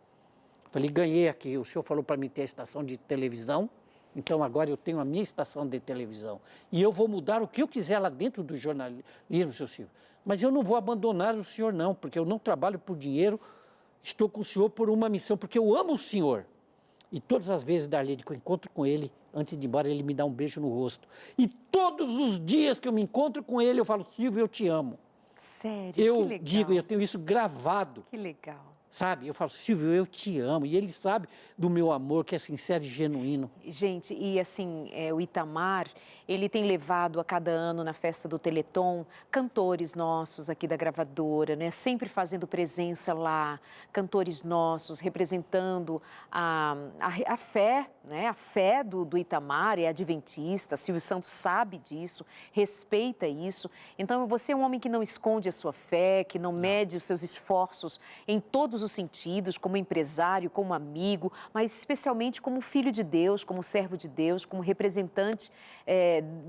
Falei, ganhei aqui, o senhor falou para mim ter a estação de televisão, então agora eu tenho a minha estação de televisão. E eu vou mudar o que eu quiser lá dentro do jornalismo, seu Silvio. Mas eu não vou abandonar o senhor não, porque eu não trabalho por dinheiro, estou com o senhor por uma missão, porque eu amo o senhor. E todas as vezes, Darleide, que eu encontro com ele, antes de ir embora, ele me dá um beijo no rosto. E todos os dias que eu me encontro com ele, eu falo, Silvio, eu te amo. Sério? Eu que legal. digo, eu tenho isso gravado. Que legal. Sabe? Eu falo, Silvio, eu te amo. E ele sabe do meu amor, que é sincero e genuíno. Gente, e assim, o Itamar, ele tem levado a cada ano na festa do Teleton cantores nossos aqui da gravadora, né? Sempre fazendo presença lá, cantores nossos, representando a fé, né? A fé do Itamar, é adventista, Silvio Santos sabe disso, respeita isso. Então, você é um homem que não esconde a sua fé, que não mede os seus esforços em todos os sentidos, como empresário, como amigo, mas especialmente como filho de Deus, como servo de Deus, como representante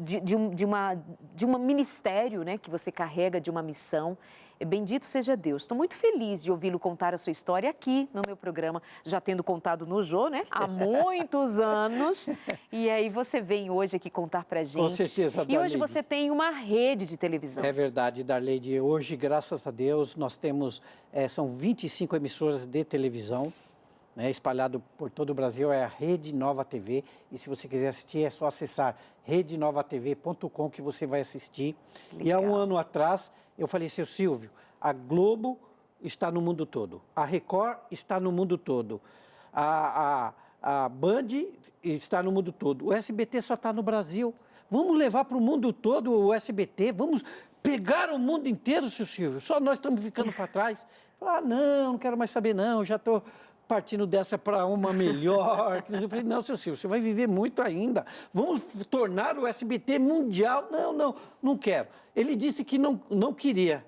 de um ministério, né, que você carrega, de uma missão. Bendito seja Deus. Estou muito feliz de ouvi-lo contar a sua história aqui no meu programa, já tendo contado no Jô, né? Há muitos anos. E aí você vem hoje aqui contar pra gente. Com certeza, Darleide. E hoje você tem uma rede de televisão. É verdade, Darleide. Hoje, graças a Deus, nós temos, são 25 emissoras de televisão. né, espalhado por todo o Brasil, é a Rede Nova TV. E se você quiser assistir, é só acessar redenovatv.com que você vai assistir. Legal. E há um ano atrás, eu falei, seu Silvio, a Globo está no mundo todo, a Record está no mundo todo, a Band está no mundo todo, o SBT só está no Brasil. Vamos levar para o mundo todo o SBT, vamos pegar o mundo inteiro, seu Silvio, só nós estamos ficando para trás. Não quero mais saber não, já estou partindo dessa para uma melhor. Eu falei, não, seu Silvio, você vai viver muito ainda. Vamos tornar o SBT mundial. Não quero. Ele disse que não queria.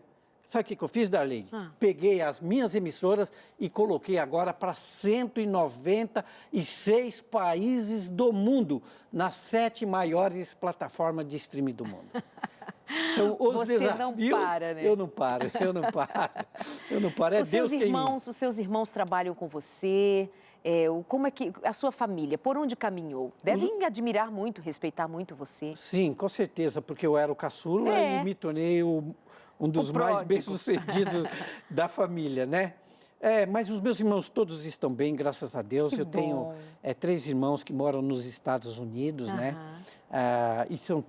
Sabe o que eu fiz, Darlene? Peguei as minhas emissoras e coloquei agora para 196 países do mundo, nas 7 maiores plataformas de streaming do mundo. Então, os desafios, não para, né? Eu não paro. É Deus quem... Os seus irmãos trabalham com você? Como é que a sua família, por onde caminhou? Devem admirar muito, respeitar muito você. Sim, com certeza, porque eu era o caçula e me tornei um dos mais bem-sucedidos da família, né? Mas os meus irmãos todos estão bem, graças a Deus. Eu tenho 3 irmãos que moram nos Estados Unidos, né? E são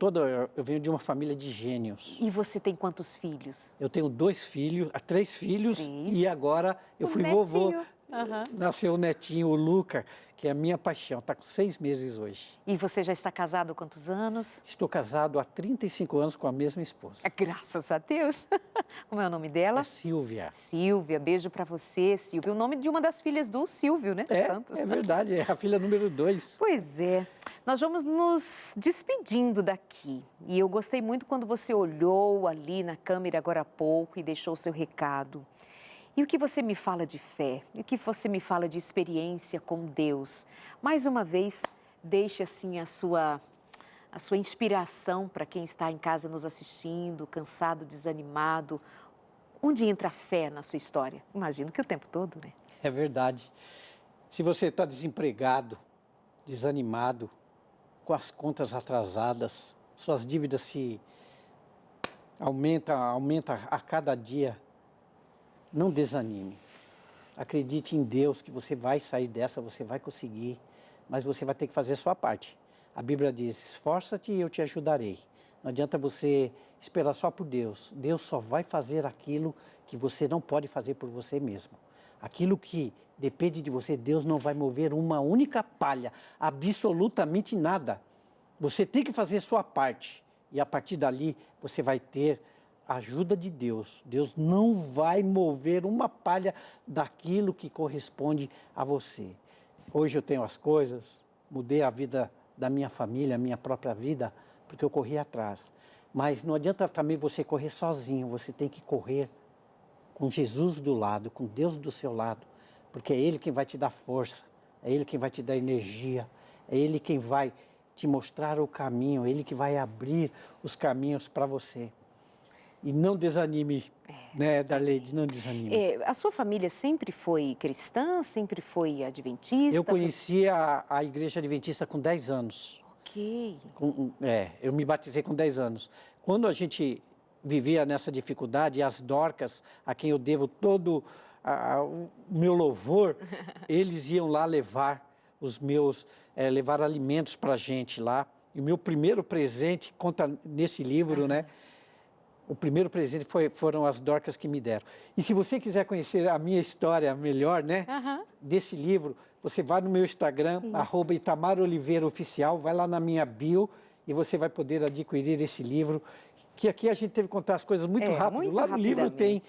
eu venho de uma família de gênios. E você tem quantos filhos? Eu tenho 3 filhos e agora eu fui vovô. Nasceu o netinho, o Luca, que é a minha paixão, está com 6 meses hoje. E você já está casado há quantos anos? Estou casado há 35 anos com a mesma esposa. Graças a Deus. Como é o nome dela? É Silvia. Silvia, beijo para você, Silvia. O nome de uma das filhas do Silvio, né? Santos. É verdade, é a filha número 2. Pois é. Nós vamos nos despedindo daqui. E eu gostei muito quando você olhou ali na câmera agora há pouco e deixou o seu recado. E o que você me fala de fé? E o que você me fala de experiência com Deus? Mais uma vez, deixe assim a sua inspiração para quem está em casa nos assistindo, cansado, desanimado. Onde entra a fé na sua história? Imagino que o tempo todo, né? É verdade. Se você está desempregado, desanimado, com as contas atrasadas, suas dívidas se aumentam a cada dia, não desanime. Acredite em Deus que você vai sair dessa, você vai conseguir, mas você vai ter que fazer a sua parte. A Bíblia diz, esforça-te e eu te ajudarei. Não adianta você esperar só por Deus. Deus só vai fazer aquilo que você não pode fazer por você mesmo. Aquilo que depende de você, Deus não vai mover uma única palha, absolutamente nada. Você tem que fazer a sua parte e a partir dali você vai ter a ajuda de Deus. Deus não vai mover uma palha daquilo que corresponde a você. Hoje eu tenho as coisas, mudei a vida da minha família, a minha própria vida, porque eu corri atrás. Mas não adianta também você correr sozinho, você tem que correr com Jesus do lado, com Deus do seu lado, porque é Ele quem vai te dar força, é Ele quem vai te dar energia, é Ele quem vai te mostrar o caminho, é Ele que vai abrir os caminhos para você. E não desanime, né, Darlene, não desanime. A sua família sempre foi cristã, sempre foi adventista? Eu conheci a Igreja Adventista com 10 anos. Ok. Eu me batizei com 10 anos. Quando a gente vivia nessa dificuldade, as Dorcas, a quem eu devo todo o meu louvor, eles iam lá levar levar alimentos para a gente lá. E o meu primeiro presente, conta nesse livro, né? O primeiro presente foram as Dorcas que me deram. E se você quiser conhecer a minha história melhor, né? Desse livro, você vai no meu Instagram, @ItamarOliveiraOficial, vai lá na minha bio e você vai poder adquirir esse livro, que aqui a gente teve que contar as coisas muito rápido. Muito lá no livro tem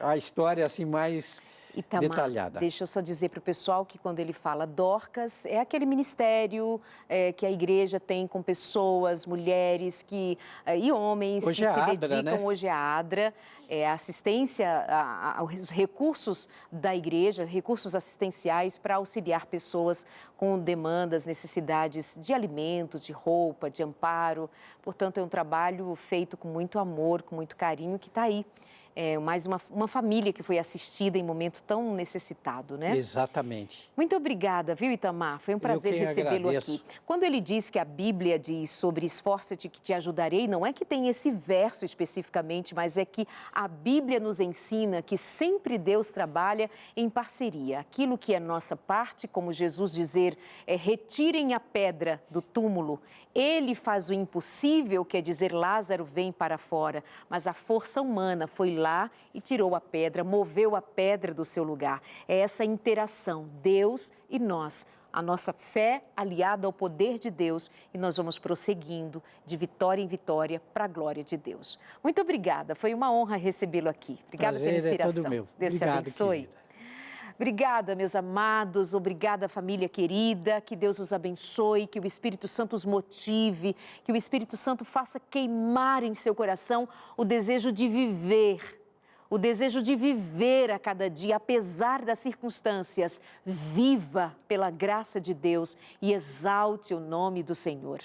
a história assim mais Itamar, detalhada. Deixa eu só dizer para o pessoal que quando ele fala Dorcas, é aquele ministério que a igreja tem com pessoas, mulheres e homens hoje que é se ADRA, dedicam, né? Hoje é a ADRA, a assistência, aos recursos da igreja, recursos assistenciais para auxiliar pessoas com demandas, necessidades de alimento, de roupa, de amparo. Portanto, é um trabalho feito com muito amor, com muito carinho, que está aí. mais uma família que foi assistida em momento tão necessitado, né? Exatamente. Muito obrigada, viu, Itamar? Foi um prazer recebê-lo aqui. Quando ele diz que a Bíblia diz sobre esforça-te que te ajudarei, não é que tem esse verso especificamente, mas é que a Bíblia nos ensina que sempre Deus trabalha em parceria. Aquilo que é nossa parte, como Jesus dizer, retirem a pedra do túmulo. Ele faz o impossível, quer dizer, Lázaro vem para fora, mas a força humana foi lá e tirou a pedra, moveu a pedra do seu lugar. É essa interação, Deus e nós, a nossa fé aliada ao poder de Deus, e nós vamos prosseguindo de vitória em vitória para a glória de Deus. Muito obrigada, foi uma honra recebê-lo aqui. Obrigada pela inspiração. É todo meu. Deus te abençoe. Querida. Obrigada, meus amados, obrigada, família querida, que Deus os abençoe, que o Espírito Santo os motive, que o Espírito Santo faça queimar em seu coração o desejo de viver a cada dia, apesar das circunstâncias. Viva pela graça de Deus e exalte o nome do Senhor.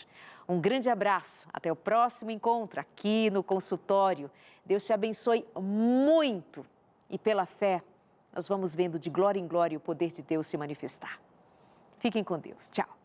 Um grande abraço, até o próximo encontro aqui no consultório. Deus te abençoe muito e pela fé, nós vamos vendo de glória em glória o poder de Deus se manifestar. Fiquem com Deus. Tchau.